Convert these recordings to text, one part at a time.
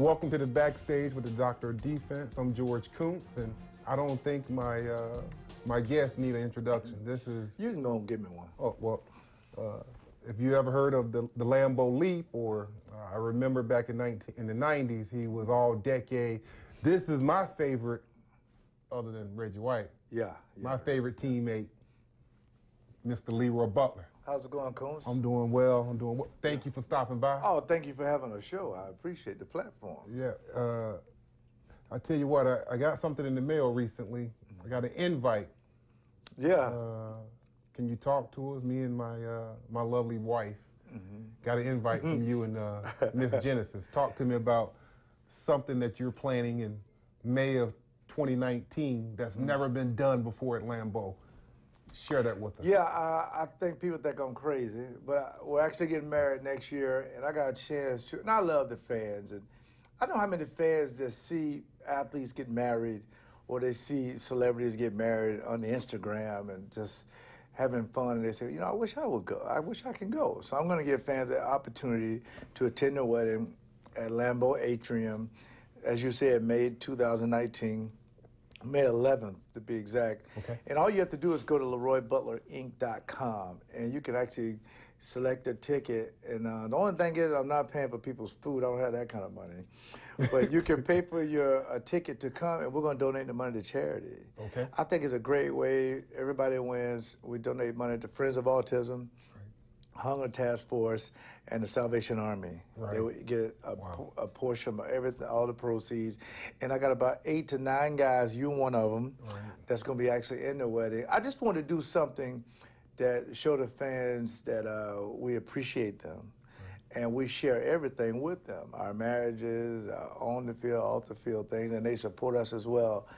Welcome to the Backstage with the Doctor of Defense. I'm George Kuntz, and I don't think my guests need an introduction. This is... You can go and give me one. Oh, well, if you ever heard of the Lambeau Leap, or I remember back in the 90s, he was all decade. This is my favorite, other than Reggie White. Yeah. My favorite teammate, Mr. Leroy Butler. How's it going, Coons? I'm doing well. Thank you for stopping by. Oh, thank you for having a show. I appreciate the platform. Yeah. I tell you what, I got something in the mail recently. I got an invite. Yeah. Can you talk to us? Me and my lovely wife got an invite from you and Miss Genesis. Talk to me about something that you're planning in May of 2019 that's never been done before at Lambeau. Share that with us. Yeah, I think people think I'm crazy, but we're actually getting married next year, and I got a chance to, and I love the fans, and I know how many fans that see athletes get married, or they see celebrities get married on the Instagram and just having fun, and they say, you know, I wish I would go. I wish I can go. So I'm going to give fans the opportunity to attend a wedding at Lambeau Atrium, as you said, May 2019. May 11th, to be exact. Okay. And all you have to do is go to LeroyButlerInc.com, and you can actually select a ticket. And the only thing is, I'm not paying for people's food. I don't have that kind of money. But you can pay for a ticket to come, and we're going to donate the money to charity. Okay. I think it's a great way. Everybody wins. We donate money to Friends of Autism, Hunger Task Force, and the Salvation Army. Right. They would get a portion of everything, all the proceeds. And I got about 8 to 9 guys, you one of them, that's going to be actually in the wedding. I just want to do something that show the fans that we appreciate them. And we share everything with them, our marriages, on the field, off the field things, and they support us as well.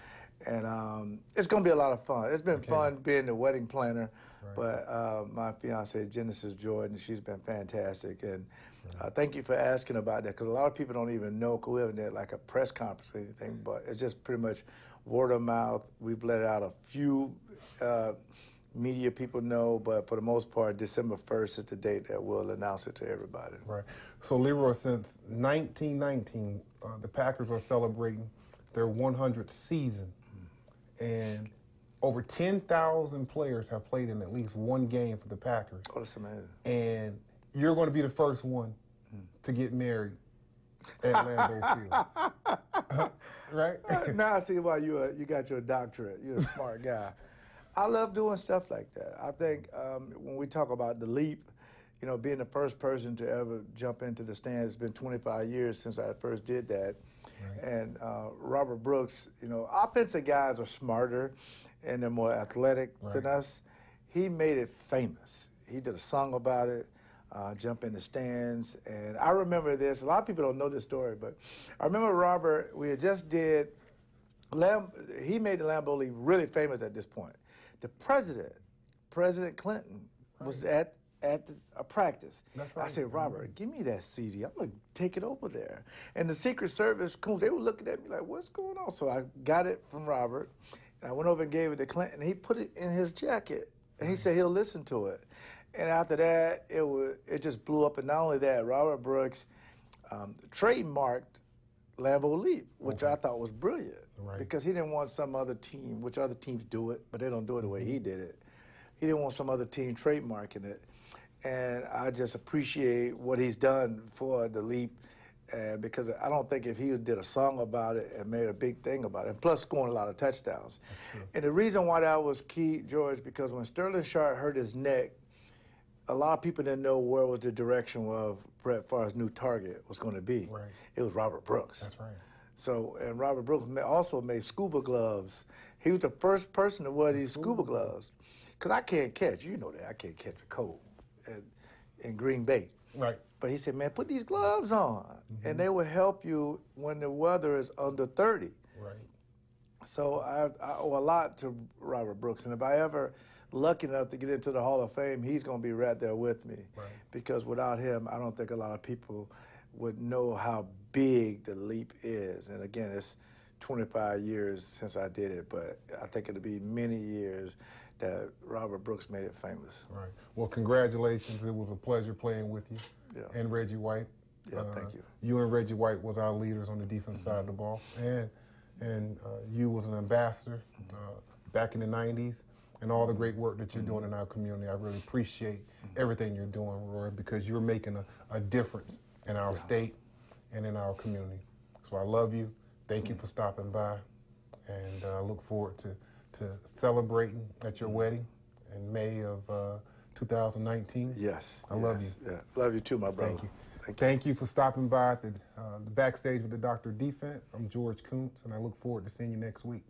And it's going to be a lot of fun. It's been fun being the wedding planner, but my fiancée, Genesis Jordan, she's been fantastic. And thank you for asking about that, because a lot of people don't even know, because we haven't had like a press conference or anything, but it's just pretty much word of mouth. We've let out a few media people know, but for the most part, December 1st is the date that we'll announce it to everybody. Right. So, Leroy, since 1919, the Packers are celebrating their 100th season. And over 10,000 players have played in at least one game for the Packers. Oh, that's amazing. And you're going to be the first one to get married at Lambeau Field. Right? Now I see why you got your doctorate. You're a smart guy. I love doing stuff like that. I think when we talk about the leap, you know, being the first person to ever jump into the stands, it's been 25 years since I first did that. And Robert Brooks, you know, offensive guys are smarter and they're more athletic than us. He made it famous. He did a song about it, Jump in the Stands. And I remember this. A lot of people don't know this story, but I remember Robert, we had just did, he made the Lambeau Leap really famous at this point. The President Clinton, was at a practice. That's right. I said, Robert, give me that CD. I'm going to take it over there. And the Secret Service, they were looking at me like, what's going on? So I got it from Robert, and I went over and gave it to Clinton. He put it in his jacket, and he said he'll listen to it. And after that, it just blew up. And not only that, Robert Brooks trademarked Lambeau Leap, which I thought was brilliant, because he didn't want some other team, which other teams do it, but they don't do it the way he did it. He didn't want some other team trademarking it. And I just appreciate what he's done for the Leap, because I don't think if he did a song about it and made a big thing about it, and plus scoring a lot of touchdowns. And the reason why that was key, George, because when Sterling Sharp hurt his neck, a lot of people didn't know where was the direction of Brett Favre's new target was going to be. It was Robert Brooks. That's right. So, and Robert Brooks also made scuba gloves. He was the first person to wear these scuba gloves. Because I can't catch, you know that, I can't catch a cold in Green Bay. Right. But he said, man, put these gloves on, and they will help you when the weather is under 30. Right. So I owe a lot to Robert Brooks, and if I ever lucky enough to get into the Hall of Fame, he's going to be right there with me. Because without him, I don't think a lot of people would know how big the leap is. And again, it's 25 years since I did it, but I think it'll be many years that Robert Brooks made it famous. Right. Well, congratulations. It was a pleasure playing with you and Reggie White. Yeah, thank you. You and Reggie White was our leaders on the defense side of the ball, and you was an ambassador back in the 90s, and all the great work that you're doing in our community. I really appreciate everything you're doing, Roy, because you're making a difference in our state and in our community. So I love you. Thank you for stopping by, and I look forward to celebrating at your wedding in May of 2019. Yes. I love you. Yeah. Love you too, my brother. Thank you. Thank you for stopping by at the Backstage with the Dr. Defense. I'm George Kuntz, and I look forward to seeing you next week.